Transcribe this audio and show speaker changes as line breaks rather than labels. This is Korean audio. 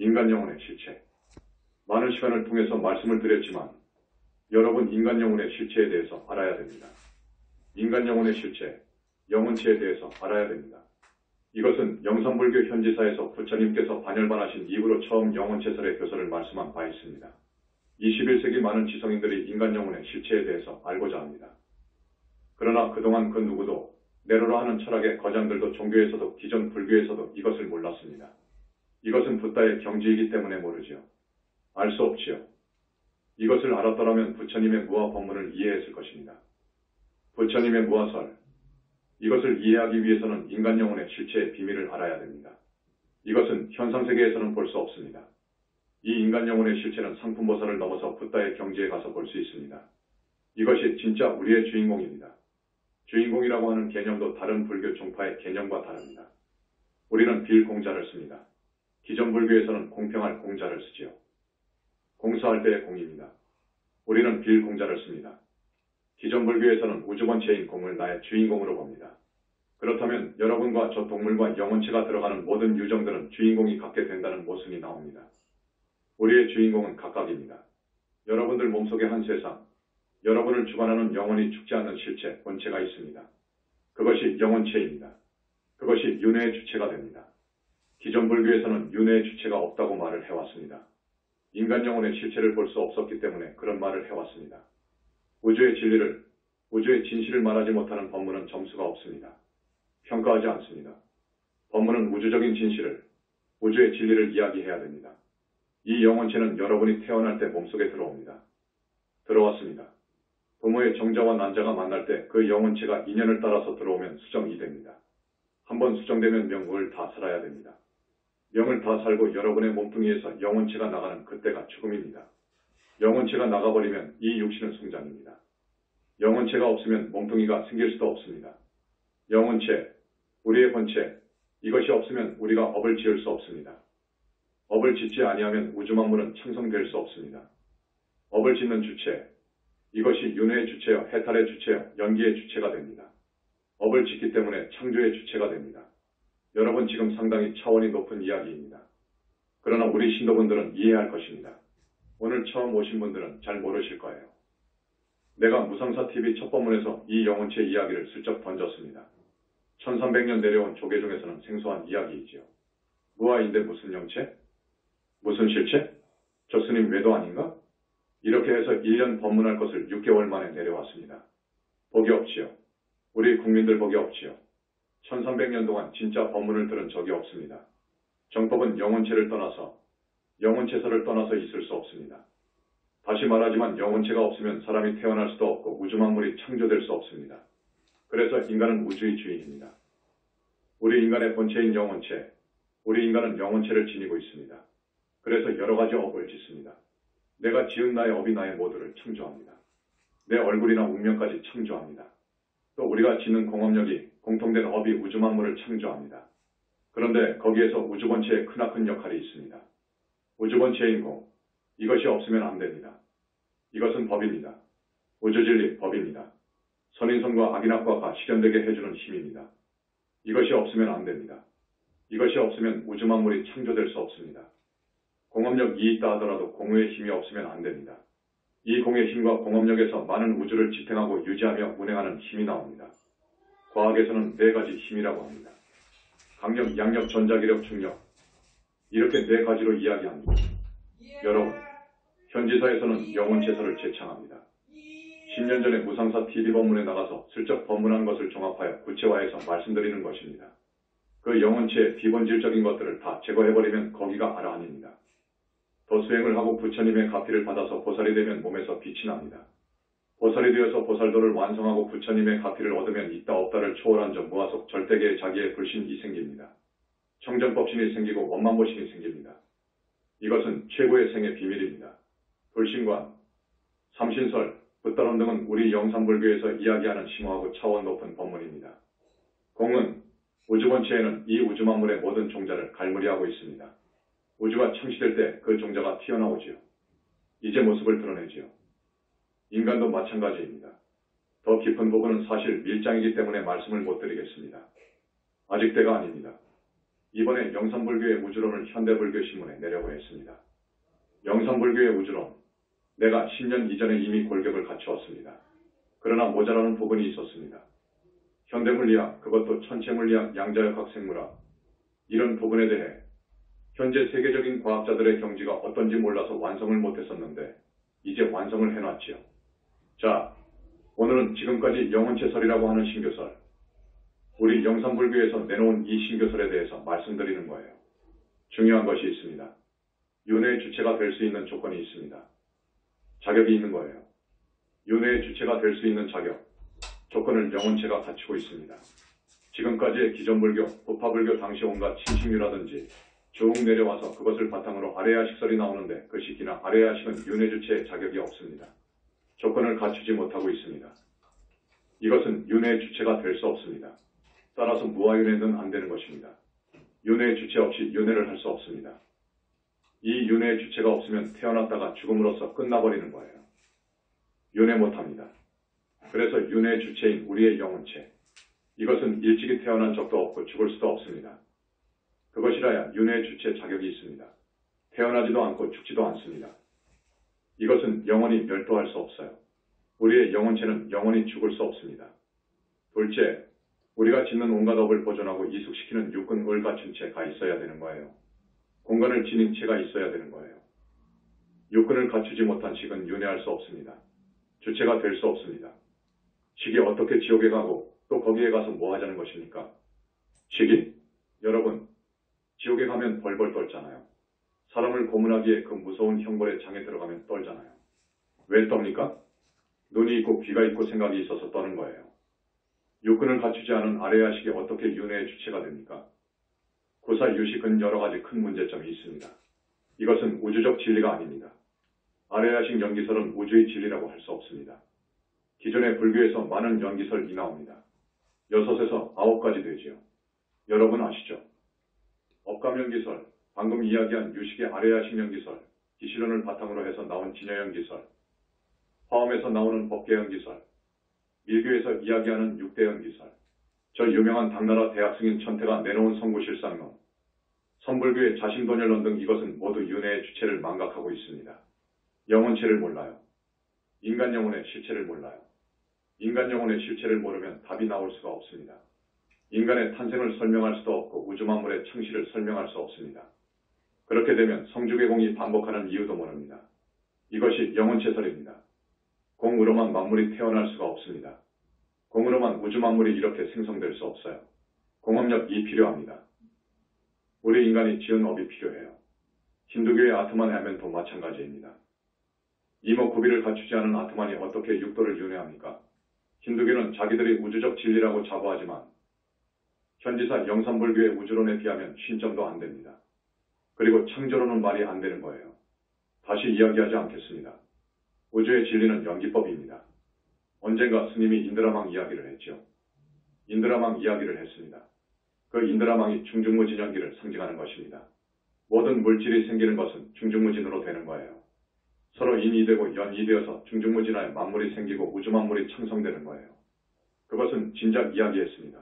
인간 영혼의 실체. 많은 시간을 통해서 말씀을 드렸지만 여러분 인간 영혼의 실체에 대해서 알아야 됩니다. 인간 영혼의 실체, 영혼체에 대해서 알아야 됩니다. 이것은 영산불교 현지사에서 부처님께서 반열반하신 이후로 처음 영혼체설의 교설을 말씀한 바 있습니다. 21세기 많은 지성인들이 인간 영혼의 실체에 대해서 알고자 합니다. 그러나 그동안 그 누구도 네로라 하는 철학의 거장들도 종교에서도 기존 불교에서도 이것을 몰랐습니다. 이것은 붓다의 경지이기 때문에 모르지요. 알 수 없지요. 이것을 알았더라면 부처님의 무화 법문을 이해했을 것입니다. 부처님의 무화설. 이것을 이해하기 위해서는 인간 영혼의 실체의 비밀을 알아야 됩니다. 이것은 현상세계에서는 볼 수 없습니다. 이 인간 영혼의 실체는 상품보살을 넘어서 붓다의 경지에 가서 볼 수 있습니다. 이것이 진짜 우리의 주인공입니다. 주인공이라고 하는 개념도 다른 불교 종파의 개념과 다릅니다. 우리는 빌공자를 씁니다. 기존 불교에서는 공평할 공자를 쓰지요. 공사할 때의 공입니다. 우리는 빌공자를 씁니다. 기존 불교에서는 우주본체인 공을 나의 주인공으로 봅니다. 그렇다면 여러분과 저 동물과 영혼체가 들어가는 모든 유정들은 주인공이 갖게 된다는 모순이 나옵니다. 우리의 주인공은 각각입니다. 여러분들 몸속의 한 세상, 여러분을 주관하는 영원히 죽지 않는 실체, 본체가 있습니다. 그것이 영혼체입니다. 그것이 윤회의 주체가 됩니다. 기존 불교에서는 윤회의 주체가 없다고 말을 해왔습니다. 인간 영혼의 실체를 볼 수 없었기 때문에 그런 말을 해왔습니다. 우주의 진리를, 우주의 진실을 말하지 못하는 법문은 점수가 없습니다. 평가하지 않습니다. 법문은 우주적인 진실을, 우주의 진리를 이야기해야 됩니다. 이 영혼체는 여러분이 태어날 때 몸속에 들어옵니다. 들어왔습니다. 부모의 정자와 난자가 만날 때 그 영혼체가 인연을 따라서 들어오면 수정이 됩니다. 한번 수정되면 명을 다 살아야 됩니다. 명을 다 살고 여러분의 몸뚱이에서 영혼체가 나가는 그때가 죽음입니다. 영혼체가 나가버리면 이 육신은 숭장입니다. 영혼체가 없으면 몸뚱이가 생길 수도 없습니다. 영혼체, 우리의 본체, 이것이 없으면 우리가 업을 지을 수 없습니다. 업을 짓지 아니하면 우주만물은 창성될 수 없습니다. 업을 짓는 주체, 이것이 윤회의 주체여, 해탈의 주체여, 연기의 주체가 됩니다. 업을 짓기 때문에 창조의 주체가 됩니다. 여러분 지금 상당히 차원이 높은 이야기입니다. 그러나 우리 신도분들은 이해할 것입니다. 오늘 처음 오신 분들은 잘 모르실 거예요. 내가 무상사TV 첫 법문에서 이 영혼체 이야기를 슬쩍 던졌습니다. 1300년 내려온 조계 중에서는 생소한 이야기이지요. 무아인데 무슨 영체? 무슨 실체? 저 스님 외도 아닌가? 이렇게 해서 1년 법문할 것을 6개월 만에 내려왔습니다. 복이 없지요. 우리 국민들 복이 없지요. 1300년 동안 진짜 법문을 들은 적이 없습니다. 정법은 영혼체를 떠나서, 영혼체설을 떠나서 있을 수 없습니다. 다시 말하지만 영혼체가 없으면 사람이 태어날 수도 없고 우주만물이 창조될 수 없습니다. 그래서 인간은 우주의 주인입니다. 우리 인간의 본체인 영혼체, 우리 인간은 영혼체를 지니고 있습니다. 그래서 여러 가지 업을 짓습니다. 내가 지은 나의 업이 나의 모두를 창조합니다. 내 얼굴이나 운명까지 창조합니다. 또 우리가 지는 공업력이 공통된 업이 우주만물을 창조합니다. 그런데 거기에서 우주본체의 크나큰 역할이 있습니다. 우주본체인 공, 이것이 없으면 안 됩니다. 이것은 법입니다. 우주진리 법입니다. 선인선과 악인악과가 실현되게 해주는 힘입니다. 이것이 없으면 안 됩니다. 이것이 없으면 우주만물이 창조될 수 없습니다. 공업력이 있다 하더라도 공의 힘이 없으면 안 됩니다. 이 공의 힘과 공업력에서 많은 우주를 지탱하고 유지하며 운행하는 힘이 나옵니다. 과학에서는 4가지 힘이라고 합니다. 강력, 양력, 전자기력, 중력. 이렇게 4가지로 이야기합니다. 여러분, 현지사에서는 영혼체설을 제창합니다. 10년 전에 무상사 TV 법문에 나가서 슬쩍 법문한 것을 종합하여 구체화해서 말씀드리는 것입니다. 그 영혼체의 비본질적인 것들을 다 제거해버리면 거기가 아라한입니다. 더 수행을 하고 부처님의 가피를 받아서 보살이 되면 몸에서 빛이 납니다. 보살이 되어서 보살도를 완성하고 부처님의 가피를 얻으면 있다 없다를 초월한 점 무아속 절대계의 자기의 불신이 생깁니다. 청정법신이 생기고 원만보신이 생깁니다. 이것은 최고의 생의 비밀입니다. 불신관, 삼신설, 붓다론 등은 우리 영산불교에서 이야기하는 심오하고 차원 높은 법문입니다. 공은 우주본체에는 이 우주만물의 모든 종자를 갈무리하고 있습니다. 우주가 창시될 때 그 종자가 튀어나오지요. 이제 모습을 드러내지요. 인간도 마찬가지입니다. 더 깊은 부분은 사실 밀장이기 때문에 말씀을 못 드리겠습니다. 아직 때가 아닙니다. 이번에 영산불교의 우주론을 현대불교신문에 내려고 했습니다. 영산불교의 우주론, 내가 10년 이전에 이미 골격을 갖추었습니다. 그러나 모자라는 부분이 있었습니다. 현대물리학, 그것도 천체물리학, 양자역학, 생물학, 이런 부분에 대해 현재 세계적인 과학자들의 경지가 어떤지 몰라서 완성을 못했었는데 이제 완성을 해놨지요. 자, 오늘은 지금까지 영혼체설이라고 하는 신교설, 우리 영산불교에서 내놓은 이 신교설에 대해서 말씀드리는 거예요. 중요한 것이 있습니다. 윤회의 주체가 될 수 있는 조건이 있습니다. 자격이 있는 거예요. 윤회의 주체가 될 수 있는 자격, 조건을 영혼체가 갖추고 있습니다. 지금까지의 기존불교, 부파불교 당시 온갖 침식류라든지 쭉 내려와서 그것을 바탕으로 아레아식설이 나오는데 그 시기나 아레아식은 윤회 주체의 자격이 없습니다. 조건을 갖추지 못하고 있습니다. 이것은 윤회의 주체가 될 수 없습니다. 따라서 무아윤회는 안 되는 것입니다. 윤회의 주체 없이 윤회를 할 수 없습니다. 이 윤회의 주체가 없으면 태어났다가 죽음으로써 끝나버리는 거예요. 윤회 못합니다. 그래서 윤회의 주체인 우리의 영혼체, 이것은 일찍이 태어난 적도 없고 죽을 수도 없습니다. 그것이라야 윤회의 주체 자격이 있습니다. 태어나지도 않고 죽지도 않습니다. 이것은 영원히 멸도할 수 없어요. 우리의 영혼체는 영원히 죽을 수 없습니다. 둘째, 우리가 짓는 온갖 업을 보존하고 이숙시키는 육근을 갖춘 체가 있어야 되는 거예요. 공간을 지닌 체가 있어야 되는 거예요. 육근을 갖추지 못한 식은 윤회할 수 없습니다. 주체가 될 수 없습니다. 식이 어떻게 지옥에 가고 또 거기에 가서 뭐 하자는 것입니까? 식이? 여러분, 지옥에 가면 벌벌 떨잖아요. 사람을 고문하기에 그 무서운 형벌의 장에 들어가면 떨잖아요. 왜 떱니까? 눈이 있고 귀가 있고 생각이 있어서 떠는 거예요. 육근을 갖추지 않은 아레아식이 어떻게 윤회의 주체가 됩니까? 구사유식은 여러 가지 큰 문제점이 있습니다. 이것은 우주적 진리가 아닙니다. 아레아식 연기설은 우주의 진리라고 할 수 없습니다. 기존의 불교에서 많은 연기설이 나옵니다. 6에서 9가지 되지요. 여러분 아시죠? 업감연기설, 방금 이야기한 유식의 아레아식 연기설, 기실론을 바탕으로 해서 나온 진여연기설, 화엄에서 나오는 법계연기설, 밀교에서 이야기하는 육대연기설, 저 유명한 당나라 대학승인 천태가 내놓은 성구실상론, 선불교의 자신도멸론 등 이것은 모두 윤회의 주체를 망각하고 있습니다. 영혼체를 몰라요. 인간 영혼의 실체를 몰라요. 인간 영혼의 실체를 모르면 답이 나올 수가 없습니다. 인간의 탄생을 설명할 수도 없고 우주만물의 창시를 설명할 수 없습니다. 그렇게 되면 성주개공이 반복하는 이유도 모릅니다. 이것이 영혼체설입니다. 공으로만 만물이 태어날 수가 없습니다. 공으로만 우주만물이 이렇게 생성될 수 없어요. 공업력이 필요합니다. 우리 인간이 지은 업이 필요해요. 힌두교의 아트만 에멘도 마찬가지입니다. 이목구비를 갖추지 않은 아트만이 어떻게 육도를 윤회합니까? 힌두교는 자기들이 우주적 진리라고 자부하지만 현지사 영산불교의 우주론에 비하면 쉰점도 안 됩니다. 그리고 창조론은 말이 안 되는 거예요. 다시 이야기하지 않겠습니다. 우주의 진리는 연기법입니다. 언젠가 스님이 인드라망 이야기를 했죠. 인드라망 이야기를 했습니다. 그 인드라망이 중중무진연기를 상징하는 것입니다. 모든 물질이 생기는 것은 중중무진으로 되는 거예요. 서로 인이 되고 연이 되어서 중중무진하여 만물이 생기고 우주만물이 창성되는 거예요. 그것은 진작 이야기했습니다.